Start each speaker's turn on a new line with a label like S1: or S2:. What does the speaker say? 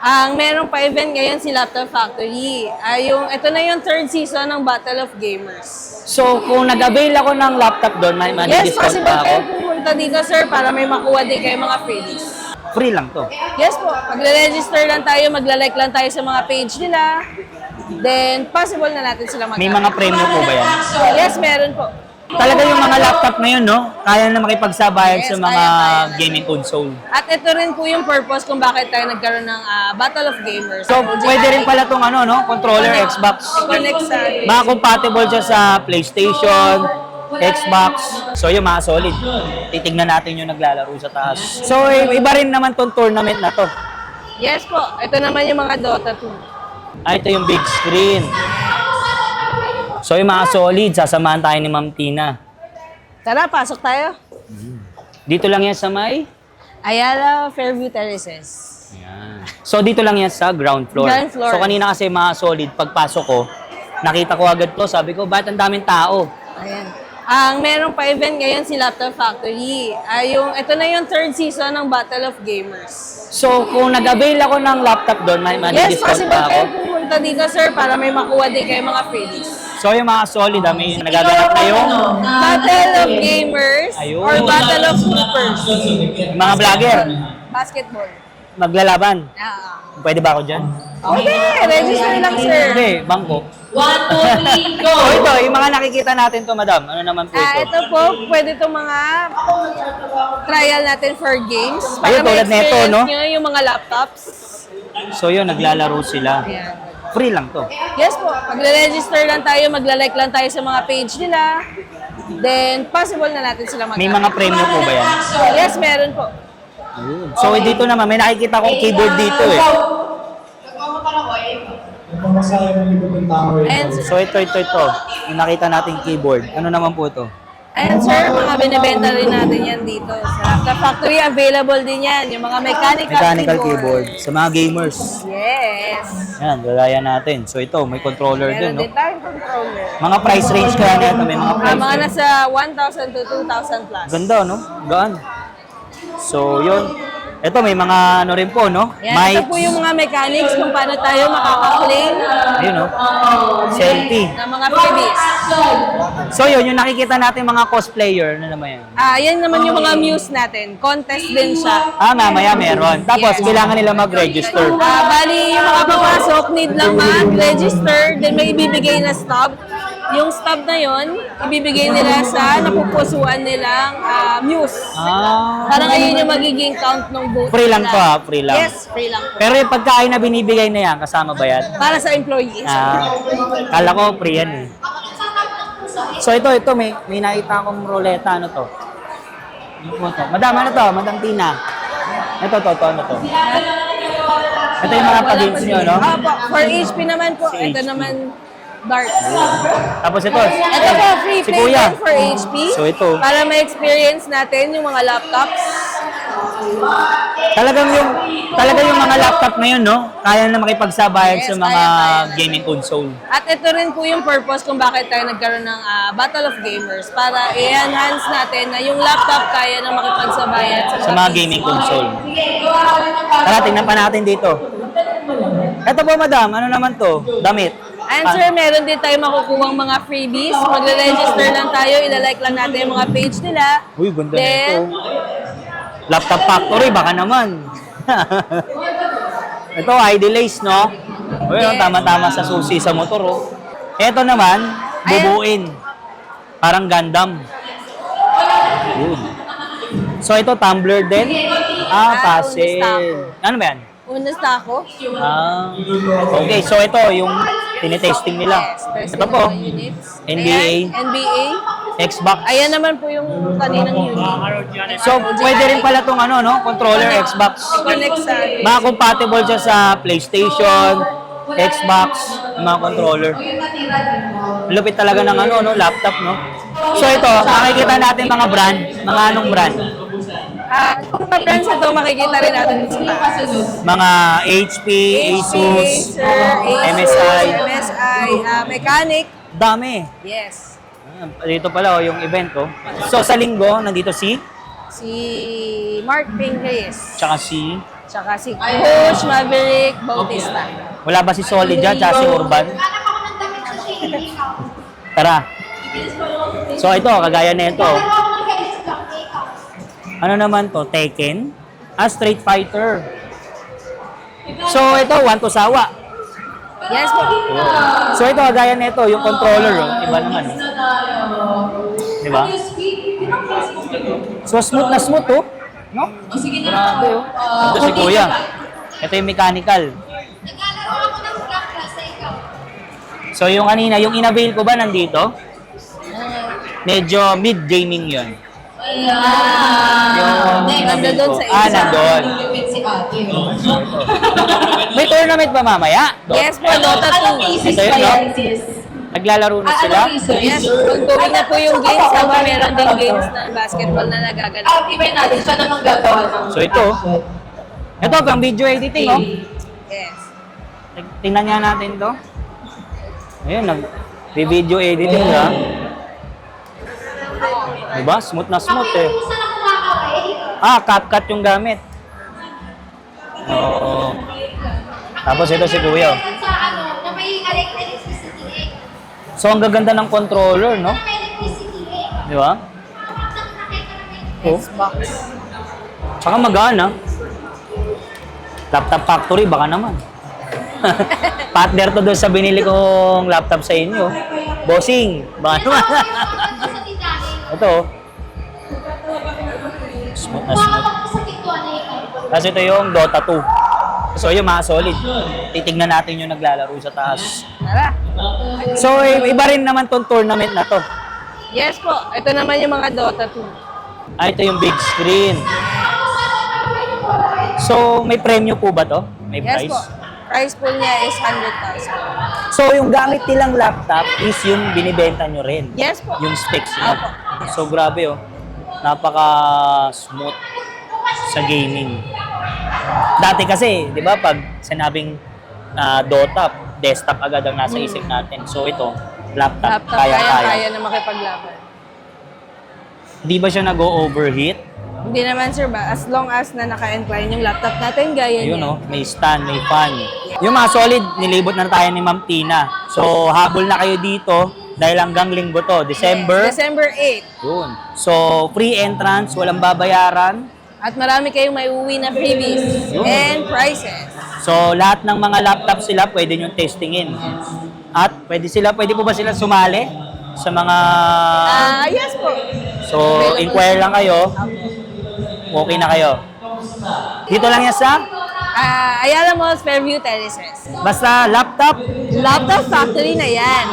S1: Ang meron pa event ngayon si Laptop Factory. Ito na yung third season ng Battle of Gamers.
S2: So, kung nag-avail ako ng laptop doon, may
S1: Yes,
S2: discount
S1: possible
S2: pa ako?
S1: kayo pumunta dito, sir, para may makuha din kayo mga freebies.
S2: Free lang to.
S1: Yes po, magre-register lang tayo, magla-like lang tayo sa mga page nila. Then, possible na natin sila mag-
S2: May mga premyo po ba yan?
S1: Yes, meron po.
S2: Talaga yung mga laptop ngayon, no? Kaya na makipagsabayan
S1: Yes,
S2: sa mga
S1: kaya.
S2: gaming console.
S1: At ito rin po yung purpose kung bakit tayo nagkaroon ng Battle of Gamers.
S2: So, pwede rin pala itong ano, no? Controller, Xbox.
S1: Connect sa...
S2: Mga compatible siya sa PlayStation, Xbox. So, yung mga solid. Titignan natin yung naglalaro sa taas. So, iba rin naman tong tournament na to.
S1: Yes po, ito naman yung mga Dota 2.
S2: Ito yung big screen. So, yung mga solid, sasamahan tayo ni Ma'am Tina.
S1: Tara, pasok tayo.
S2: Dito lang yan sa may?
S1: Ayala Fairview Terraces.
S2: Yan. So, dito lang yan sa ground floor.
S1: Ground floor.
S2: So, kanina kasi mga solid, pagpasok ko, nakita ko agad to. Sabi ko, bakit ang daming tao?
S1: Ayan. Ang meron pa event ngayon si Laptop Factory. Ito na yung third season ng Battle of Gamers.
S2: So, kung nag-avail ako ng laptop doon, may
S1: Yes,
S2: discount
S1: possible
S2: pa ako?
S1: kayo pumunta dito, sir, para may makuha din kayo mga freebies.
S2: So, yung mga solid, may nagaganap na yung
S1: Battle of Gamers
S2: Ayun.
S1: or Battle of Hoopers.
S2: mga vlogger,
S1: Basketball.
S2: maglalaban. Pwede ba ako dyan?
S1: Okay, register lang, sir.
S2: Hindi, bangko.
S3: 1, 2, 3, go!
S2: So, ito, yung mga nakikita natin to, madam. Ano naman po ito?
S1: Ito po, pwede itong mga trial natin for games.
S2: Ayun, tulad nito,
S1: ma-experience
S2: no?
S1: nyo yung mga laptops.
S2: So, yun, naglalaro sila.
S1: Ayan.
S2: Free lang to.
S1: Yes po, magre-register lang tayo, magla-like lang tayo sa mga page nila. Then, possible na natin sila mag-
S2: May mga premyo po ba yan?
S1: Yes, meron po.
S2: So, dito naman, may nakikita kong keyboard dito eh.
S1: And,
S2: So, ito. Yung nakita nating keyboard. Ano naman po ito?
S1: and sir, mga binibenta rin natin yan dito. Sa Laptop Factory, available din yan. Yung mga
S2: Mechanical keyboard. Sa mga gamers.
S1: Yes.
S2: Yan, gagaya natin. So, ito, may controller
S1: Meron
S2: din, no?
S1: din tayong controller.
S2: Mga price range kaya na ito. May mga price
S1: Mga
S2: range.
S1: nasa 1,000 to 2,000 plus.
S2: Ganda, no? Gaan. So, yun. Ito, may mga ano rin po, no?
S1: Yan, ito po yung mga mechanics kung paano tayo makaka-claim
S2: Ayun, no? Selfie.
S1: ng mga freebies.
S2: So, yun, yung nakikita natin mga cosplayer, ano naman yan?
S1: Yan naman yung mga muse natin. Contest din siya.
S2: Mamaya meron. Tapos,
S1: Yes.
S2: kailangan nila mag-register.
S1: Bali, yung mga papasok, need lang mag-register, then may ibibigay na stub. Yung stub na yon, ibibigay nila sa napupusuan nilang muse. Parang ayun yung magiging count ng vote
S2: Free lang
S1: nila.
S2: to, free lang.
S1: Yes, free lang po.
S2: Pero yung pagkain na binibigay na yan, kasama ba yan?
S1: Para sa employees.
S2: Kala ko free yan eh. So ito, may nakita akong roleta. Ano to? Ano po to? Madam, ano to? Madam Tina. Ano to? Ito yung mga pa-games nyo, no?
S1: Opo, for HP naman po.
S2: Si
S1: Ito
S2: HP.
S1: naman, darts.
S2: Tapos ito.
S1: Ito po, free
S2: Si
S1: play
S2: Kuya.
S1: din for HP.
S2: So ito.
S1: Para ma-experience natin yung mga laptops.
S2: Talaga yung mga laptop ngayon, no? Kaya na makipagsabayan
S1: Yes,
S2: sa mga
S1: kaya.
S2: gaming console.
S1: At ito rin po yung purpose kung bakit tayo nagkaroon ng Battle of Gamers. Para i-enhance natin na yung laptop kaya na makipagsabayan
S2: Sa mga gaming console. Tara, tingnan pa natin dito. Ito po, madam. Ano naman to? Damit.
S1: And sir, meron din tayo makukuhang mga freebies. Magre-register lang tayo, ilalike lang natin yung mga page nila.
S2: Uy, ganda
S1: Then,
S2: nito. Laptop Factory, baka naman. Ito, ID lace, no? Uy,
S1: Yes.
S2: tama-tama sa susi sa motor, oh. Ito naman, bubuin. Parang Gundam. Good. So, ito, tumbler din. Puzzle. Ano ba yan?
S1: unas na ako.
S2: Okay, so ito, yung tinitesting nila.
S1: Yes,
S2: Ito po,
S1: mga units.
S2: NBA.
S1: Ayan, NBA.
S2: Xbox.
S1: Ayan naman po yung kaninang unit.
S2: So, pwede rin pala itong ano, no? Controller, Xbox.
S1: Connect sa...
S2: Mga compatible siya sa PlayStation, Xbox, mga controller. Lupit talaga ng ano, no? Laptop, no? So, ito, makikita natin mga brand. Mga anong brand?
S1: Yung mga brands na ito, makikita rin natin sa taas.
S2: Mga HP, Asus, MSI.
S1: MSI, Mechanic.
S2: Dami.
S1: Yes.
S2: Dito pala, oh, yung event, oh. So, sa linggo, nandito si,
S1: Si Mark Ping Reyes.
S2: tsaka si,
S1: Tsaka si Coach Maverick Bautista.
S2: Wala ba si Solid dyan, tsaka si Urban? Tara. So ito, kagaya na ito. Ano naman to? Tekken? Street Fighter. So ito, One to Sawa.
S1: Yes po.
S2: So ito, kagaya na ito, yung controller. Iba naman. Di ba? So smooth na smooth, oh. No? Grabe, oh. Ito si Kuya. Ito yung mechanical. So yung kanina, yung in-avail ko ba nandito? Medyo mid-gaming yun. Yung
S1: Ganda doon sa isa.
S2: nandun. May tournament ba mamaya?
S1: Yes po, Dota 2.
S2: Ito yun, no? Naglalaro na sila?
S1: Yes, ongoing na po yung games. Habang meron din games na basketball na nagaganap.
S3: Activate natin siya namang gagawa ng
S2: So ito, pang video editing, no?
S1: Yes.
S2: Tingnan nga natin to. Ayun, nag-video editing, ha? Diba? Smooth na smooth, eh. CapCut yung gamit. Oo. Tapos ito si Kuya. So, ang gaganda ng controller, no? Di ba? Oh.
S1: Xbox.
S2: Tsaka magana. Laptop factory, baka naman. Partner to doon sa binili kong laptop sa inyo. Bossing, baka naman. Ito, oh. Smooth na smooth. Kasi ito yung Dota 2. So, yung mga solid. Titignan natin yung naglalaro sa taas.
S1: Tara.
S2: So, iba rin naman tong tournament na to.
S1: Yes po. Ito naman yung mga Dota 2.
S2: Ito yung big screen. So, may premyo po ba to? May
S1: Yes
S2: price?
S1: po. Price pool niya is 100,000.
S2: So, yung gamit nilang laptop is yung binibenta nyo rin?
S1: Yes po.
S2: Yung specs niya?
S1: Opo.
S2: So, grabe, oh. Napaka-smooth sa gaming. Dati kasi, di ba, pag sinabing Dota, desktop agad ang nasa isip natin. So, ito, laptop,
S1: Laptop,
S2: kaya-kaya.
S1: kaya na makipaglaban.
S2: Di ba siya nag-overheat?
S1: Hindi naman sir ba, as long as na naka-incline yung laptop natin, gaya
S2: Ayun,
S1: niya.
S2: oh, may stand, may fan. Yung mga solid, nilibot na tayo ni Ma'am Tina. So, habol na kayo dito dahil hanggang linggo to, December.
S1: Yes, December 8.
S2: Yun. So, free entrance, walang babayaran.
S1: At marami kayong may uwi na freebies
S2: Yun.
S1: and prizes.
S2: So, lahat ng mga laptop sila pwede nyo testingin. At pwede po ba sila sumali sa mga...
S1: Yes po.
S2: So, inquire lang kayo. Okay na kayo. Dito lang yan sa...
S1: Ayala Malls, Fairview Terraces.
S2: Basta laptop.
S1: Laptop factory na yan.